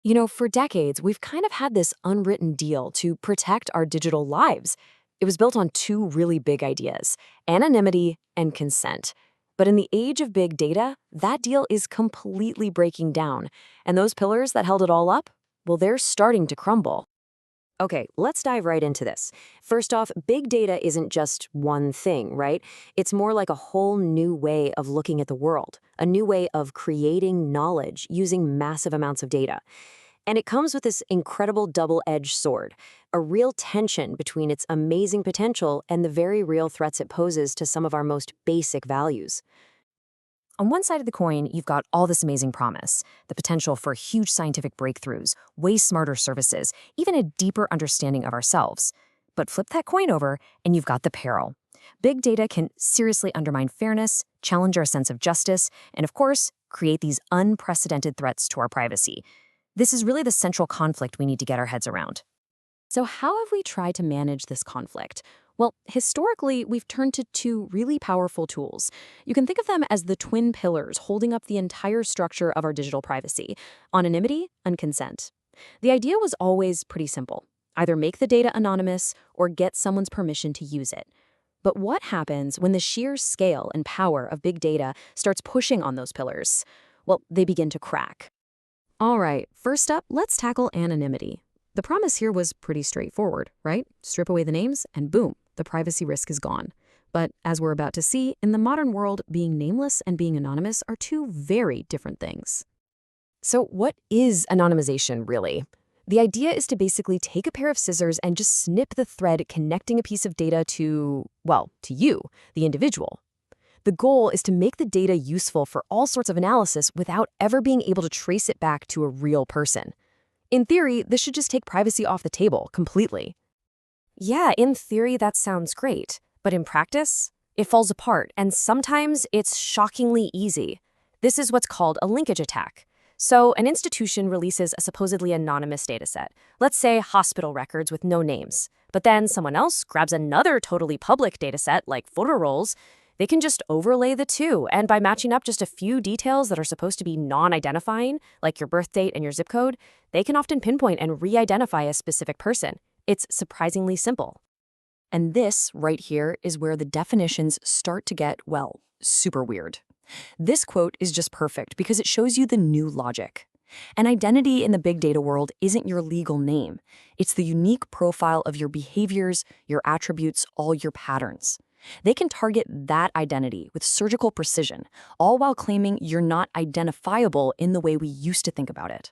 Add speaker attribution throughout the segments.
Speaker 1: For decades, we've kind of had this unwritten deal to protect our digital lives. It was built on two really big ideas: anonymity and consent. But in the age of big data, that deal is completely breaking down. And those pillars that held it all up, well, they're starting to crumble. Okay, let's dive right into this. First off, big data isn't just one thing, right? It's more like a whole new way of looking at the world, a new way of creating knowledge using massive amounts of data. And it comes with this incredible double-edged sword, a real tension between its amazing potential and the very real threats it poses to some of our most basic values. On one side of the coin, you've got all this amazing promise, the potential for huge scientific breakthroughs, way smarter services, even a deeper understanding of ourselves. But flip that coin over, and you've got the peril. Big data can seriously undermine fairness, challenge our sense of justice, and of course, create these unprecedented threats to our privacy. This is really the central conflict we need to get our heads around. So how have we tried to manage this conflict? Well, historically, we've turned to two really powerful tools. You can think of them as the twin pillars holding up the entire structure of our digital privacy: anonymity and consent. The idea was always pretty simple: either make the data anonymous or get someone's permission to use it. But what happens when the sheer scale and power of big data starts pushing on those pillars? Well, they begin to crack. All right, first up, let's tackle anonymity. The promise here was pretty straightforward, right? Strip away the names and boom, the privacy risk is gone. But as we're about to see, in the modern world, being nameless and being anonymous are two very different things. So what is anonymization really? The idea is to basically take a pair of scissors and just snip the thread connecting a piece of data to, well, to you, the individual. The goal is to make the data useful for all sorts of analysis without ever being able to trace it back to a real person. In theory, this should just take privacy off the table completely. Yeah, in theory, that sounds great. But in practice, it falls apart, and sometimes it's shockingly easy. This is what's called a linkage attack. So an institution releases a supposedly anonymous dataset, let's say hospital records with no names. But then someone else grabs another totally public dataset like photo rolls. They can just overlay the two, and by matching up just a few details that are supposed to be non-identifying, like your birth date and your zip code, they can often pinpoint and re-identify a specific person. It's surprisingly simple. And this right here is where the definitions start to get, well, super weird. This quote is just perfect because it shows you the new logic. An identity in the big data world isn't your legal name. It's the unique profile of your behaviors, your attributes, all your patterns. They can target that identity with surgical precision, all while claiming you're not identifiable in the way we used to think about it.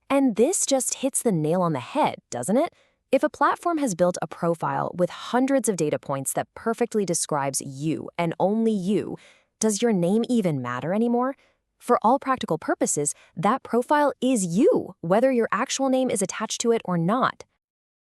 Speaker 1: And this just hits the nail on the head, doesn't it? If a platform has built a profile with hundreds of data points that perfectly describes you and only you, does your name even matter anymore? For all practical purposes, that profile is you, whether your actual name is attached to it or not.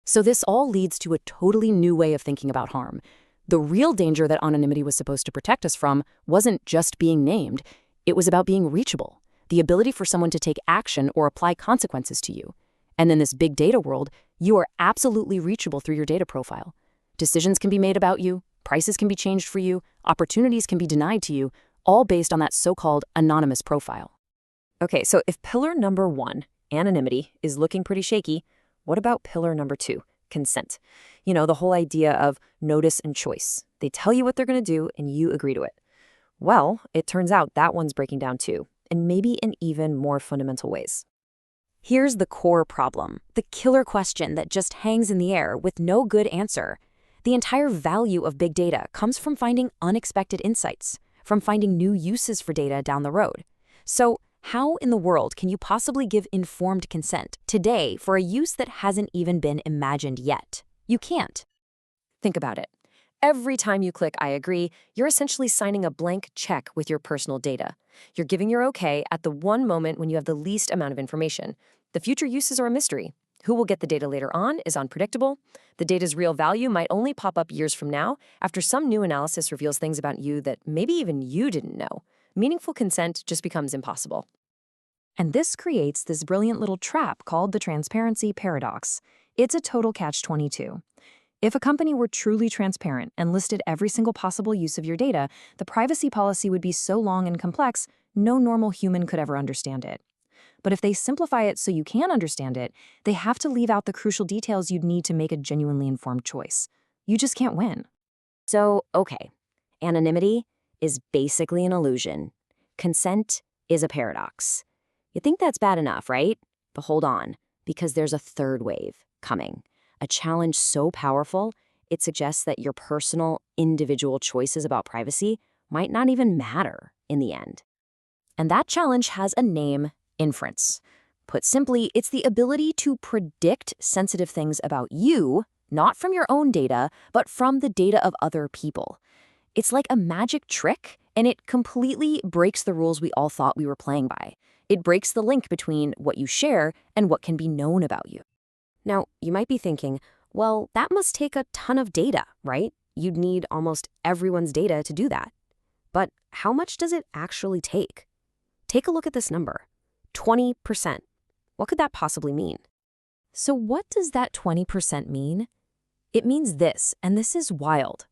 Speaker 1: So this all leads to a totally new way of thinking about harm. The real danger that anonymity was supposed to protect us from wasn't just being named, it was about being reachable, the ability for someone to take action or apply consequences to you. And in this big data world, you are absolutely reachable through your data profile. Decisions can be made about you, prices can be changed for you, opportunities can be denied to you, all based on that so-called anonymous profile. Okay, so if pillar number one, anonymity, is looking pretty shaky, what about pillar number two, consent? The whole idea of notice and choice. They tell you what they're going to do and you agree to it. Well, it turns out that one's breaking down too, and maybe in even more fundamental ways. Here's the core problem, the killer question that just hangs in the air with no good answer. The entire value of big data comes from finding unexpected insights, from finding new uses for data down the road. So how in the world can you possibly give informed consent today for a use that hasn't even been imagined yet? You can't. Think about it. Every time you click I agree, you're essentially signing a blank check with your personal data. You're giving your okay at the one moment when you have the least amount of information. The future uses are a mystery. Who will get the data later on is unpredictable. The data's real value might only pop up years from now after some new analysis reveals things about you that maybe even you didn't know. Meaningful consent just becomes impossible. And this creates this brilliant little trap called the transparency paradox. It's a total catch-22. If a company were truly transparent and listed every single possible use of your data, the privacy policy would be so long and complex, no normal human could ever understand it. But if they simplify it so you can understand it, they have to leave out the crucial details you'd need to make a genuinely informed choice. You just can't win. So, okay, anonymity is basically an illusion. Consent is a paradox. You think that's bad enough, right? But hold on, because there's a third wave coming. A challenge so powerful, it suggests that your personal, individual choices about privacy might not even matter in the end. And that challenge has a name: inference. Put simply, it's the ability to predict sensitive things about you, not from your own data, but from the data of other people. It's like a magic trick, and it completely breaks the rules we all thought we were playing by. It breaks the link between what you share and what can be known about you. Now, you might be thinking, well, that must take a ton of data, right? You'd need almost everyone's data to do that. But how much does it actually take? Take a look at this number, 20%. What could that possibly mean? So what does that 20% mean? It means this, and this is wild.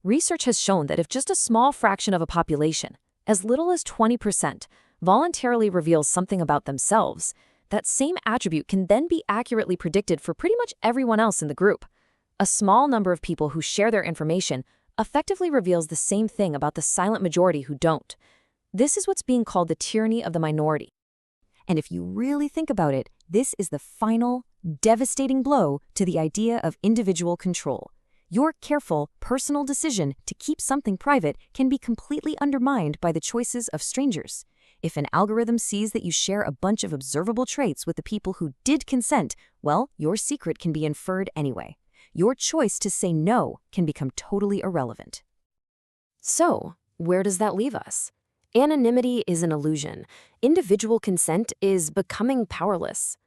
Speaker 1: Research has shown that if just a small fraction of a population, as little as 20%, voluntarily reveals something about themselves, that same attribute can then be accurately predicted for pretty much everyone else in the group. A small number of people who share their information effectively reveals the same thing about the silent majority who don't. This is what's being called the tyranny of the minority. And if you really think about it, this is the final, devastating blow to the idea of individual control. Your careful, personal decision to keep something private can be completely undermined by the choices of strangers. If an algorithm sees that you share a bunch of observable traits with the people who did consent, well, your secret can be inferred anyway. Your choice to say no can become totally irrelevant. So, where does that leave us? Anonymity is an illusion. Individual consent is becoming powerless.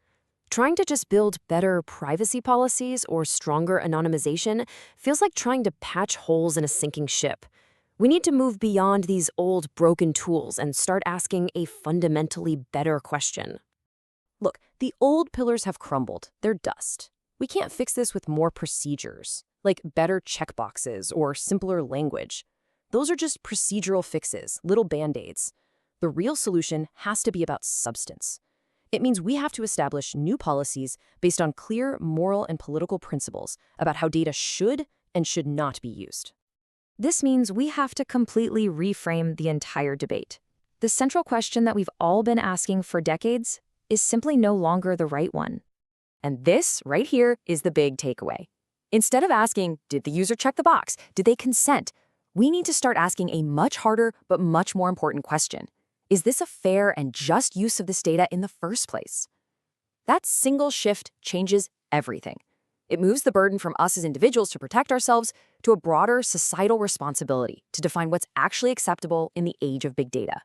Speaker 1: Trying to just build better privacy policies or stronger anonymization feels like trying to patch holes in a sinking ship. We need to move beyond these old, broken tools and start asking a fundamentally better question. Look, the old pillars have crumbled. They're dust. We can't fix this with more procedures, like better checkboxes or simpler language. Those are just procedural fixes, little band-aids. The real solution has to be about substance. It means we have to establish new policies based on clear moral and political principles about how data should and should not be used. This means we have to completely reframe the entire debate. The central question that we've all been asking for decades is simply no longer the right one. And this, right here, is the big takeaway. Instead of asking, did the user check the box? Did they consent? We need to start asking a much harder but much more important question. Is this a fair and just use of this data in the first place? That single shift changes everything. It moves the burden from us as individuals to protect ourselves to a broader societal responsibility to define what's actually acceptable in the age of big data.